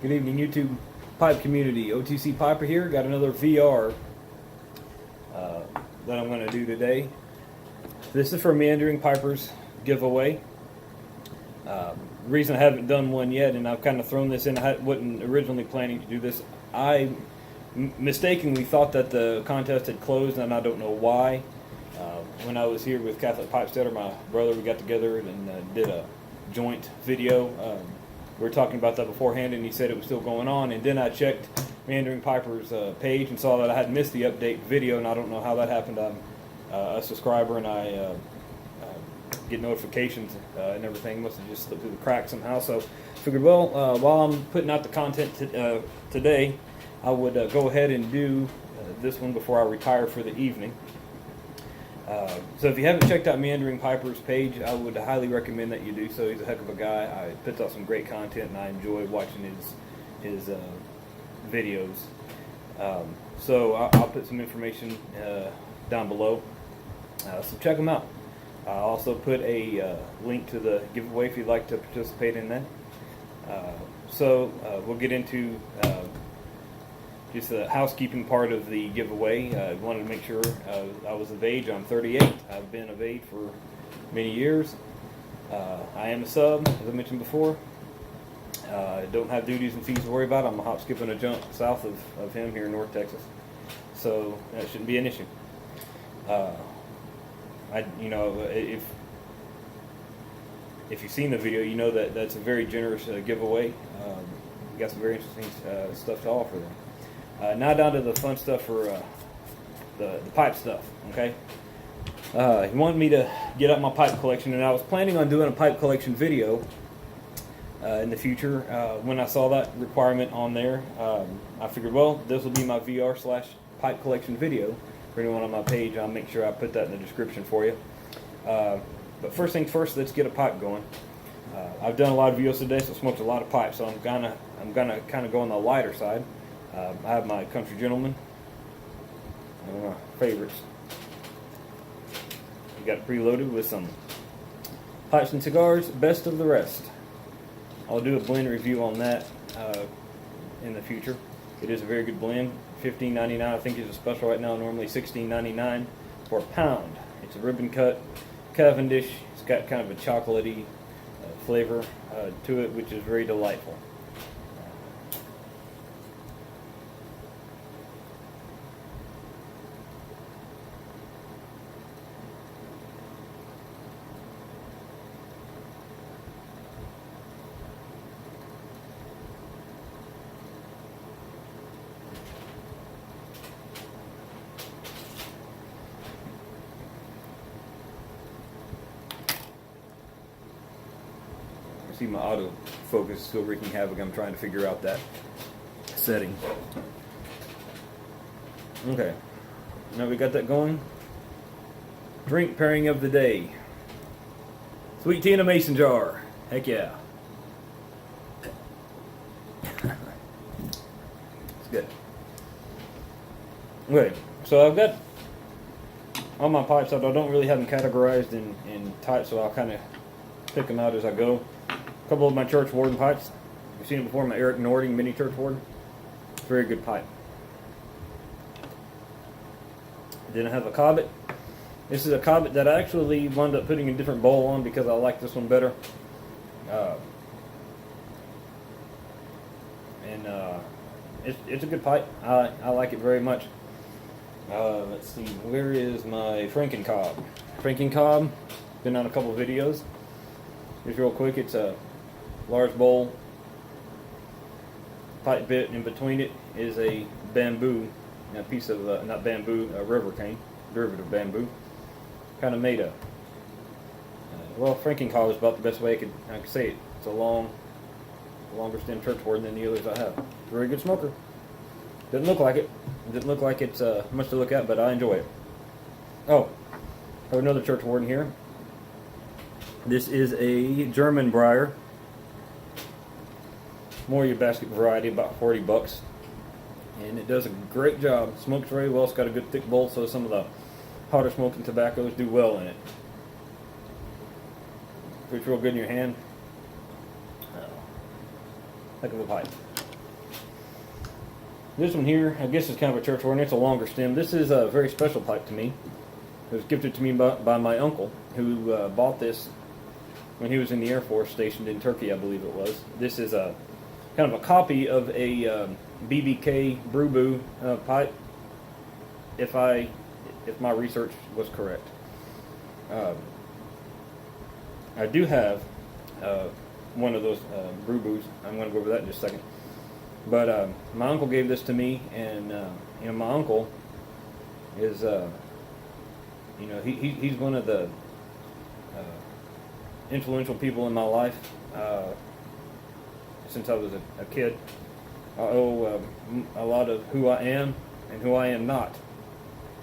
Good evening, YouTube pipe community. OTC Piper here. Got another VR that I'm going to do today. This is for Meandering Piper's giveaway. The reason I haven't done one yet, and I've kind of thrown this in, I wasn't originally planning to do this. I mistakenly thought that the contest had closed, and I don't know why. When I was here with Catholic Pipe Setter, my brother, we got together and did a joint video. We were talking about that beforehand, and he said it was still going on. And then I checked Meandering Piper's page and saw that I had missed the update video, and I don't know how that happened. I'm a subscriber, and I get notifications and everything. Must have just slipped through the cracks somehow. So I figured, well, while I'm putting out the content today, I would go ahead and do this one before I retire for the evening. So if you haven't checked out Meandering Piper's page, I would highly recommend that you do so. He's a heck of a guy. I puts out some great content, and I enjoy watching his videos. So I'll put some information down below. So check them out. I'll also put a link to the giveaway if you'd like to participate in that. So we'll get into just the housekeeping part of the giveaway. I wanted to make sure I was of age. I'm 38. I've been of age for many years. I am a sub, as I mentioned before. I don't have duties and fees to worry about. I'm a hop, skip, and a jump south of him here in North Texas. So that shouldn't be an issue. If you've seen the video, you know that that's a very generous giveaway. Got some very interesting stuff to offer there. Now down to the fun stuff for the pipe stuff, okay? He wanted me to get up my pipe collection, and I was planning on doing a pipe collection video in the future. When I saw that requirement on there, I figured, well, this will be my VR/pipe collection video. For anyone on my page, I'll make sure I put that in the description for you. But first things first, let's get a pipe going. I've done a lot of videos today, so I smoked a lot of pipes, so I'm gonna kind of go on the lighter side. I have my Country Gentleman, one of my favorites. We got it preloaded with some pipes and cigars, best of the rest. I'll do a blend review on that in the future. It is a very good blend. $15.99 I think is a special right now. Normally $16.99 for a pound. It's a ribbon cut Cavendish. It's got kind of a chocolatey flavor to it, which is very delightful. See, my autofocus is still wreaking havoc. I'm trying to figure out that setting. Okay, now we got that going. Drink pairing of the day: sweet tea in a mason jar. Heck yeah. It's good. Okay, so I've got all my pipes out. I don't really have them categorized in types, so I'll kind of pick them out as I go. A couple of my Church Warden pipes. You've seen it before, my Eric Nording Mini Church Warden. Very good pipe. Then I have a Cobbett. This is a Cobbett that I actually wound up putting a different bowl on because I like this one better. It's a good pipe. I like it very much. Let's see, where is my Frankencob? Frankencob, been on a couple of videos. Just real quick, it's a large bowl, pipe bit, and in between it is a bamboo, a piece of, not bamboo, a river cane, derivative of bamboo, kind of made of. Well, Frankencob is about the best way I could say it. It's a longer stem Church Warden than the others I have. Very good smoker. Doesn't look like it. Doesn't look like it's much to look at, but I enjoy it. Oh, I have another Church Warden here. This is a German briar. More your basket variety, about 40 bucks. And it does a great job. Smokes very well. It's got a good thick bowl, so some of the hotter smoking tobaccos do well in it. Fits real good in your hand. Heck of a pipe. This one here, I guess, is kind of a church organ. It's a longer stem. This is a very special pipe to me. It was gifted to me by my uncle, who bought this when he was in the Air Force, stationed in Turkey, I believe it was. This is a kind of a copy of a BBK Brew pipe, if my research was correct. I do have one of those Brew. I'm going to go over that in just a second. But my uncle gave this to me, and my uncle is, he's one of the influential people in my life since I was a kid. I owe a lot of who I am and who I am not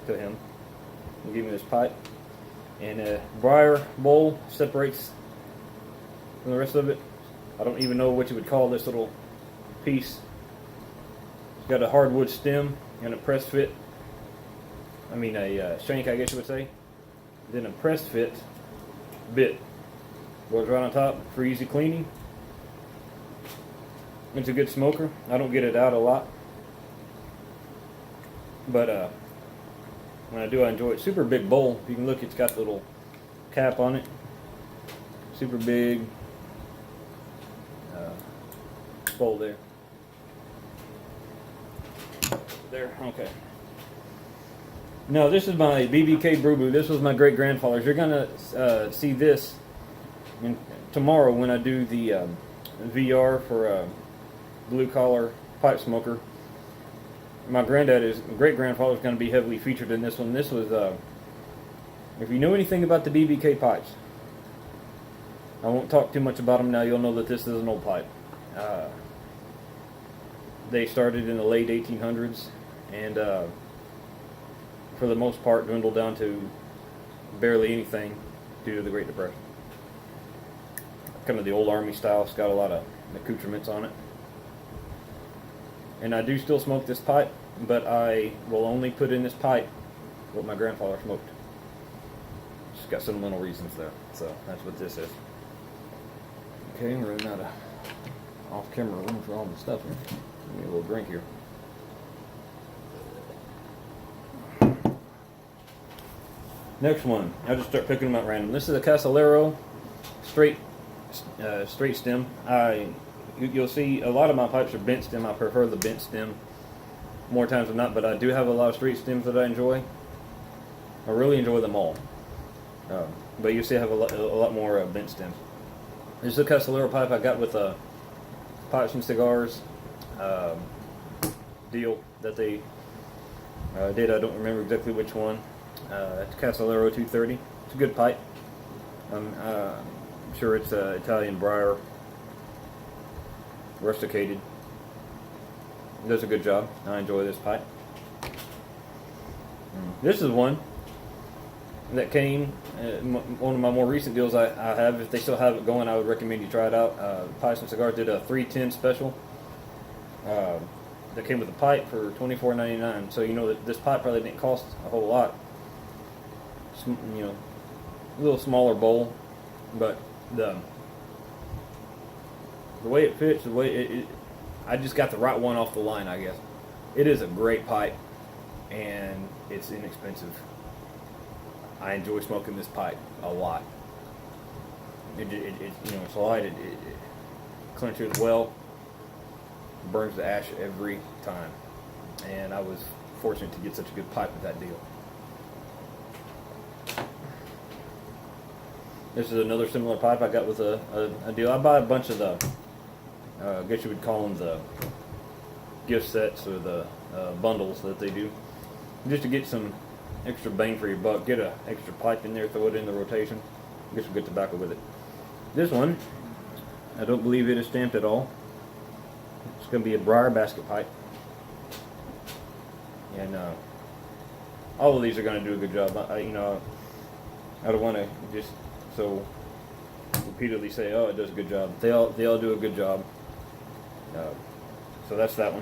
to him. He gave me this pipe, and a briar bowl separates from the rest of it. I don't even know what you would call this little piece. It's got a hardwood stem and a press fit. A shank, I guess you would say. Then a press fit bit goes right on top for easy cleaning. It's a good smoker. I don't get it out a lot, but when I do, I enjoy it. Super big bowl. You can look, it's got the little cap on it. Super big bowl there. There, okay. No, this is my BBK Brew. This was my great-grandfather's. You're going to see this tomorrow when I do the VR for blue-collar pipe smoker. My great-grandfather is going to be heavily featured in this one. This was, if you know anything about the BBK pipes, I won't talk too much about them now. You'll know that this is an old pipe. They started in the late 1800s, and for the most part dwindled down to barely anything due to the Great Depression. Kind of the old Army style. It's got a lot of accoutrements on it. And I do still smoke this pipe, but I will only put in this pipe what my grandfather smoked. Just got sentimental reasons there. So that's what this is. Okay, we're running out of off-camera room for all the stuff here. Give me a little drink here. Next one, I'll just start picking them out random. This is a Casillero straight stem. You'll see a lot of my pipes are bent stem. I prefer the bent stem more times than not, but I do have a lot of straight stems that I enjoy. I really enjoy them all. But you see I have a lot more bent stems. This is a Casillero pipe I got with a Pipes and Cigars deal that they did. I don't remember exactly which one. It's Casillero 230. It's a good pipe. I'm sure it's Italian briar rusticated. It does a good job. I enjoy this pipe. This is one that came, one of my more recent deals I have. If they still have it going, I would recommend you try it out. Pipes and Cigars did a 310 special that came with a pipe for $24.99. So you know that this pipe probably didn't cost a whole lot. A little smaller bowl, but the way it fits, the way I just got the right one off the line, I guess. It is a great pipe, and it's inexpensive. I enjoy smoking this pipe a lot. It's light. It clenches well. Burns the ash every time, and I was fortunate to get such a good pipe with that deal. This is another similar pipe I got with a deal. I buy a bunch of the, I guess you would call them the gift sets or the bundles that they do, just to get some extra bang for your buck. Get an extra pipe in there, throw it in the rotation, get some good tobacco with it. This one, I don't believe it is stamped at all. It's going to be a briar basket pipe, and all of these are going to do a good job. I don't want to just so repeatedly say, oh, it does a good job. They all do a good job. So that's that one.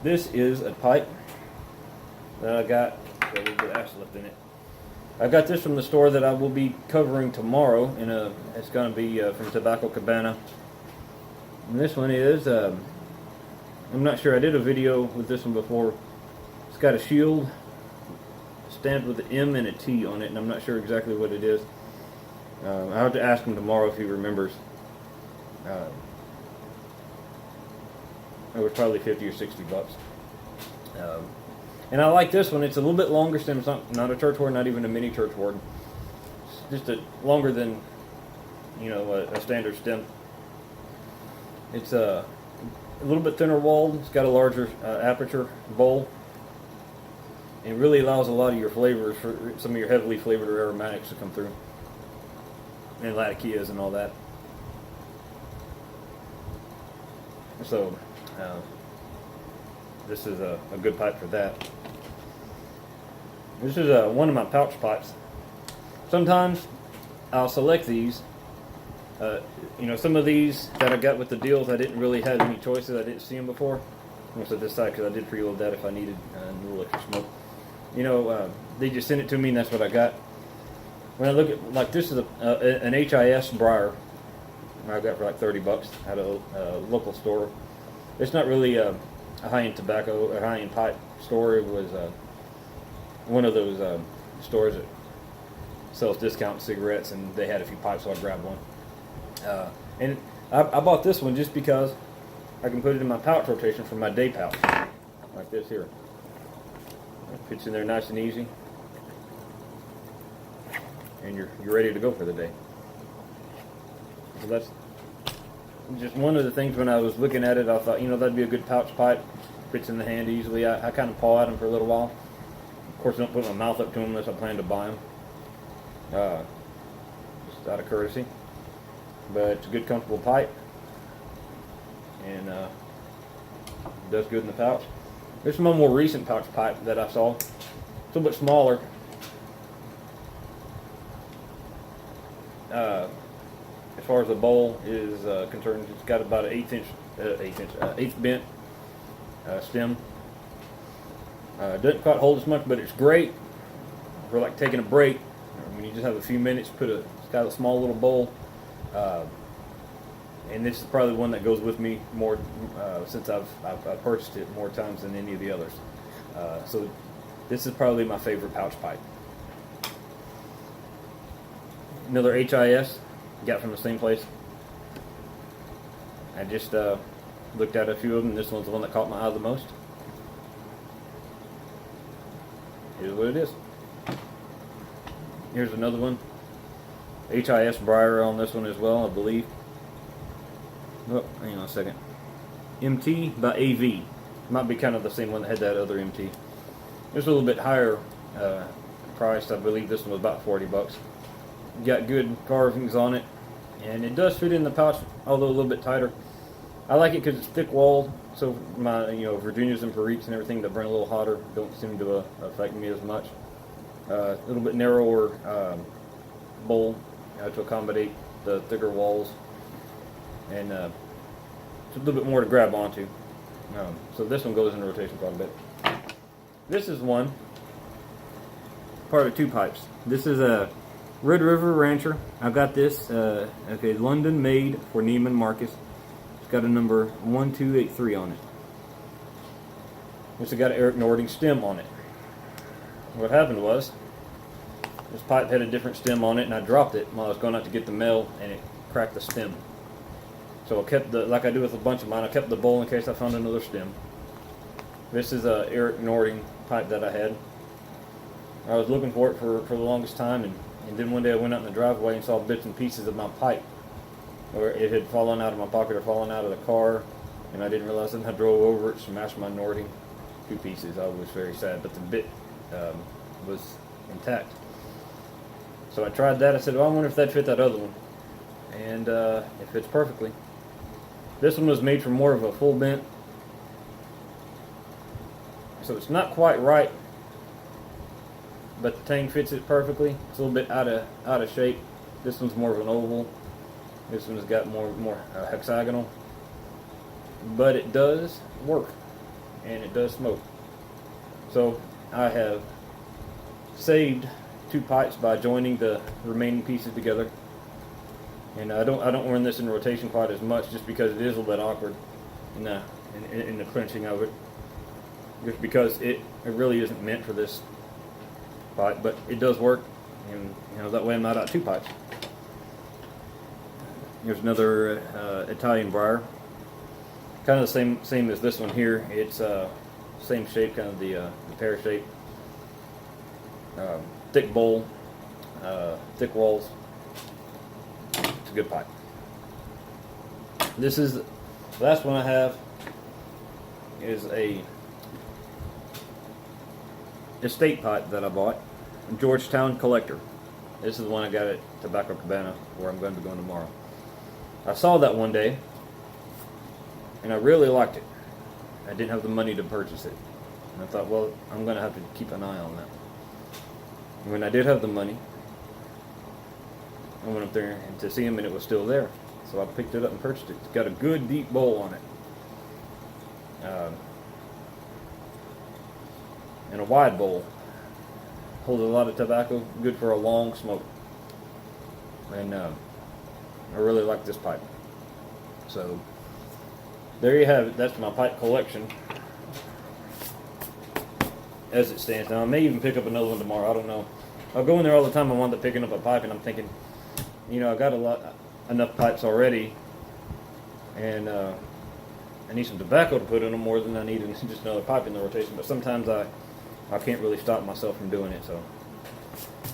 This is a pipe that I got a little bit of ash left in it. I got this from the store that I will be covering tomorrow. It's going to be from Tobacco Cabana. And this one is I'm not sure. I did a video with this one before. It's got a shield stamped with an M and a T on it, and I'm not sure exactly what it is. I'll have to ask him tomorrow if he remembers. It was probably 50 or 60 bucks. And I like this one. It's a little bit longer stem. It's not a church ward, not even a mini church ward. It's just longer than, you know, a standard stem. It's a little bit thinner walled. It's got a larger aperture bowl. It really allows a lot of your flavors, for some of your heavily flavored or aromatics, to come through. And latakias and all that. So, this is a good pipe for that. This is one of my pouch pipes. Sometimes I'll select these. You know, some of these that I got with the deals, I didn't really have any choices. I didn't see them before. I'm going to this side because I did preload that if I needed a little extra smoke. You know, they just sent it to me and that's what I got. When I look at, like, this is an HIS briar I got for like 30 bucks at a local store. It's not really a high-end tobacco, a high-end pipe store. It was one of those stores that sells discount cigarettes, and they had a few pipes, so I grabbed one. And I bought this one just because I can put it in my pouch rotation for my day pouch, like this here. It fits in there nice and easy, and you're ready to go for the day. So that's just one of the things. When I was looking at it, I thought, you know, that'd be a good pouch pipe. Fits in the hand easily. I kind of paw at them for a little while. Of course, I don't put my mouth up to them unless I plan to buy them. Just out of courtesy. But it's a good, comfortable pipe, and does good in the pouch. This is my more recent pouch pipe that I saw. It's a little bit smaller. As far as the bowl is concerned, it's got about an eighth bent stem. Doesn't quite hold as much, but it's great for like taking a break. When you just have a few minutes, it's got a small little bowl. And this is probably one that goes with me more since I've purchased it more times than any of the others. So this is probably my favorite pouch pipe. Another HIS, got from the same place. I just looked at a few of them. This one's the one that caught my eye the most. Here's what it is. Here's another one. HIS briar on this one as well, I believe. Oh, hang on a second. MT by AV. Might be kind of the same one that had that other MT. It's a little bit higher priced. I believe this one was about 40 bucks. Got good carvings on it, and it does fit in the pouch, although a little bit tighter. I like it because it's thick walled, so my Virginias and Periques and everything that burn a little hotter don't seem to affect me as much. A little bit narrower bowl to accommodate the thicker walls, and it's a little bit more to grab onto. So this one goes in rotation quite a bit. This is one part of two pipes. This is a Red River Rancher. I've got this, okay, London made for Neiman Marcus. It's got a number 1283 on it. It's got an Eric Nording stem on it. What happened was, this pipe had a different stem on it, and I dropped it while I was going out to get the mail, and it cracked the stem. So I kept like I do with a bunch of mine, I kept the bowl in case I found another stem. This is a Eric Nording pipe that I had. I was looking for it for the longest time, and then one day I went out in the driveway and saw bits and pieces of my pipe, or it had fallen out of my pocket or fallen out of the car, and I didn't realize it. And I drove over it, smashed my Nording, 2 pieces. I was very sad, but the bit was intact. So I tried that. I said, well, I wonder if that fit that other one, and it fits perfectly. This one was made for more of a full bent, so it's not quite right, but the tang fits it perfectly. It's a little bit out of shape. This one's more of an oval. This one's got more hexagonal, but it does work, and it does smoke. So I have saved 2 pipes by joining the remaining pieces together, and I don't run this in rotation quite as much just because it is a little bit awkward. in the clenching of it, just because it really isn't meant for this pipe, but it does work, and that way I'm not out 2 pipes. Here's another Italian briar, kind of the same as this one here. It's same shape, kind of the pear shape, thick bowl, thick walls. It's a good pipe. This is the last one I have. Is a estate pipe that I bought, Georgetown Collector. This is the one I got at Tobacco Cabana, where I'm going to be going tomorrow. I saw that one day, and I really liked it. I didn't have the money to purchase it, and I thought, well, I'm going to have to keep an eye on that. And when I did have the money, I went up there to see him, and it was still there. So I picked it up and purchased it. It's got a good deep bowl on it. And a wide bowl. Holds a lot of tobacco, good for a long smoke. And I really like this pipe. So there you have it. That's my pipe collection as it stands now. I may even pick up another one tomorrow. I don't know. I'll go in there all the time. I wind up picking up a pipe, and I'm thinking, I got enough pipes already, and I need some tobacco to put in them more than I need just another pipe in the rotation. But sometimes I can't really stop myself from doing it. So,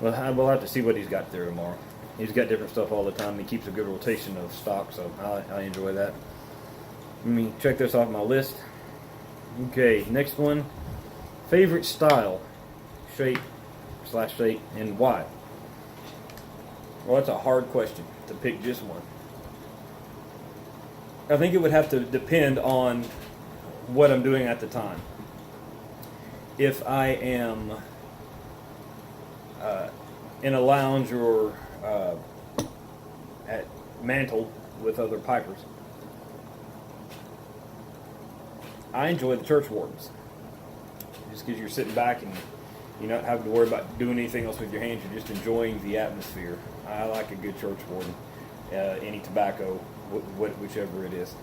well, I will have to see what he's got there tomorrow. He's got different stuff all the time. He keeps a good rotation of stock, so I enjoy that. Let me check this off my list. Okay, next one. Favorite style, shape, and why? Well, that's a hard question to pick just one. I think it would have to depend on what I'm doing at the time. If I am in a lounge or at mantle with other pipers, I enjoy the church wardens. Just because you're sitting back and you're not having to worry about doing anything else with your hands, you're just enjoying the atmosphere. I like a good church warden, any tobacco, whichever it is.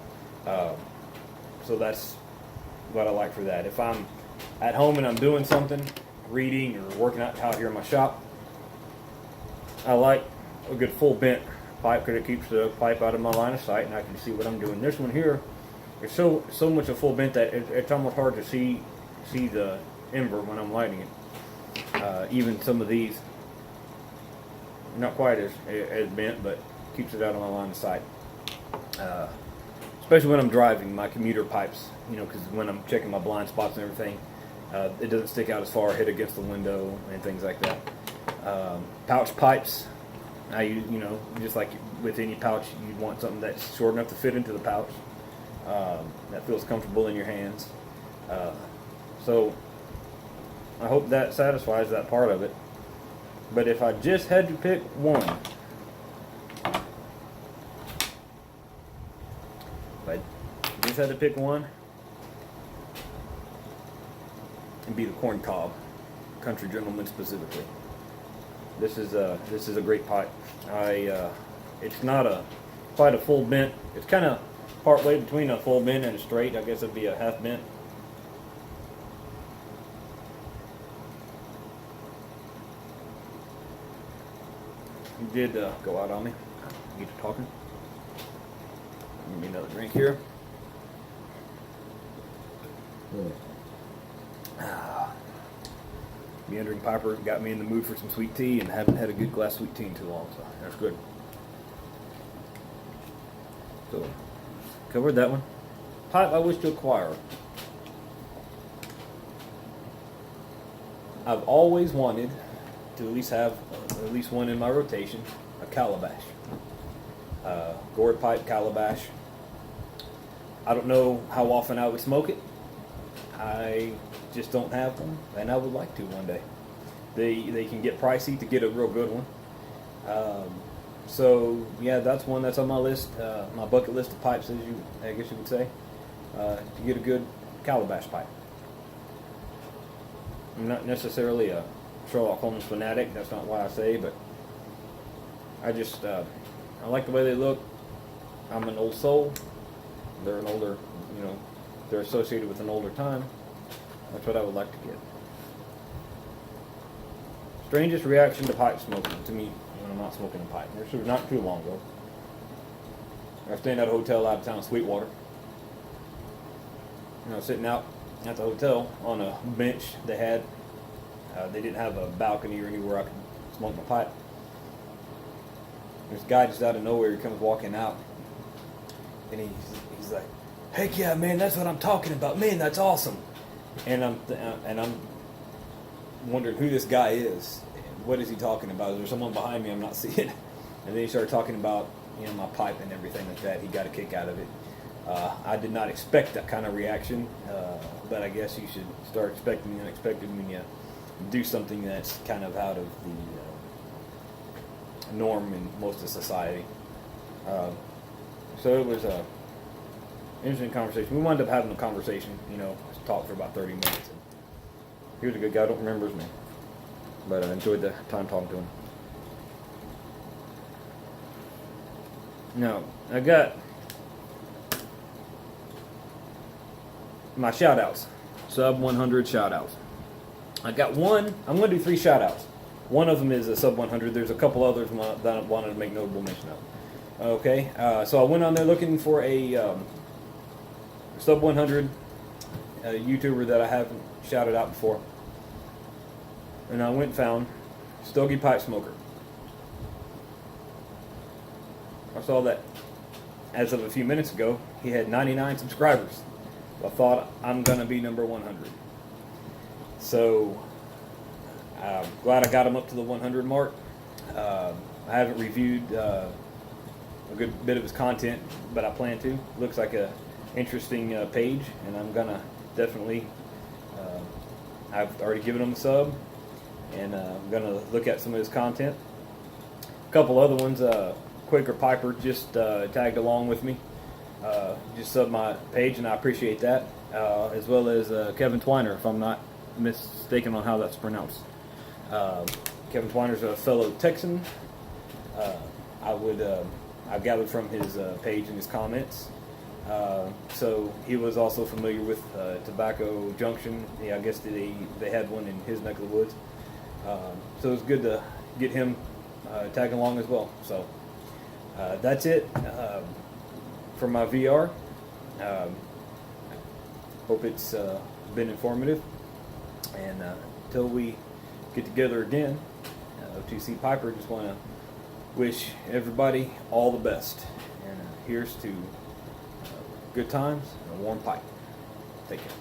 So that's what I like for that. If I'm at home and I'm doing something, reading or working out here in my shop, I like a good full bent pipe because it keeps the pipe out of my line of sight and I can see what I'm doing. This one here is so much a full bent that it's almost hard to see the ember when I'm lighting it. Even some of these, not quite as bent, but keeps it out of my line of sight. Especially when I'm driving my commuter pipes, because when I'm checking my blind spots and everything, it doesn't stick out as far, hit against the window and things like that. Pouch pipes, I use, just like with any pouch, you'd want something that's short enough to fit into the pouch, that feels comfortable in your hands. So I hope that satisfies that part of it. But if I just had to pick one, it'd be the corn cob, country gentleman specifically. This is a great pipe. It's not quite a full bent. It's kind of part way between a full bent and a straight. I guess it'd be a half bent. You did go out on me. Get to talking. Give me another drink here. Meandering Piper got me in the mood for some sweet tea, and haven't had a good glass of sweet tea in too long, so that's good. So, covered that one. Pipe I wish to acquire. I've always wanted to at least have at least one in my rotation, a calabash. Gourd pipe calabash. I don't know how often I would smoke it. I just don't have one, and I would like to one day. They can get pricey to get a real good one. So yeah, that's one that's on my list, my bucket list of pipes, I guess you would say, to get a good calabash pipe. I'm not necessarily a Sherlock Holmes fanatic. That's not why I say, but I just I like the way they look. I'm an old soul, they're an older, they're associated with an older time. That's what I would like to get. Strangest reaction to pipe smoking to me when I'm not smoking a pipe. This was not too long ago. I was staying at a hotel out of town, Sweetwater. Sitting out at the hotel on a bench they had. They didn't have a balcony or anywhere I could smoke my pipe. There's a guy just out of nowhere. He comes walking out, and he's like, "Heck yeah, man! That's what I'm talking about, man. That's awesome." And I'm wondering who this guy is. What is he talking about? Is there someone behind me I'm not seeing? And then he started talking about my pipe and everything like that. He got a kick out of it. I did not expect that kind of reaction, but I guess you should start expecting the unexpected when you do something that's kind of out of the norm in most of society. So it was a interesting conversation. We wound up having a conversation, talked for about 30 minutes. And he was a good guy. I don't remember his name, but I enjoyed the time talking to him. Now, I got my shout outs, sub 100 shout outs. I got one. I'm going to do 3 shout outs. One of them is a sub 100. There's a couple others that I wanted to make notable mention of. Okay, so I went on there looking for a sub 100 YouTuber that I haven't shouted out before, and I went and found Stogie Pipe Smoker. I saw that as of a few minutes ago, he had 99 subscribers. I thought I'm going to be number 100. So I'm glad I got him up to the 100 mark. I haven't reviewed a good bit of his content, but I plan to. Looks like a interesting page, and I'm going to definitely, I've already given him a sub, and I'm going to look at some of his content. A couple other ones, Quaker Piper just tagged along with me, just subbed my page, and I appreciate that, as well as Kevin Twiner, if I'm not mistaken on how that's pronounced. Kevin Twiner's a fellow Texan. I've gathered from his page and his comments. So he was also familiar with Tobacco Junction. Yeah, I guess they had one in his neck of the woods. So it was good to get him tagging along as well. So that's it for my VR. Hope it's been informative. And until we get together again, O2C Piper, just want to wish everybody all the best. And here's to good times and a warm pipe. Take care.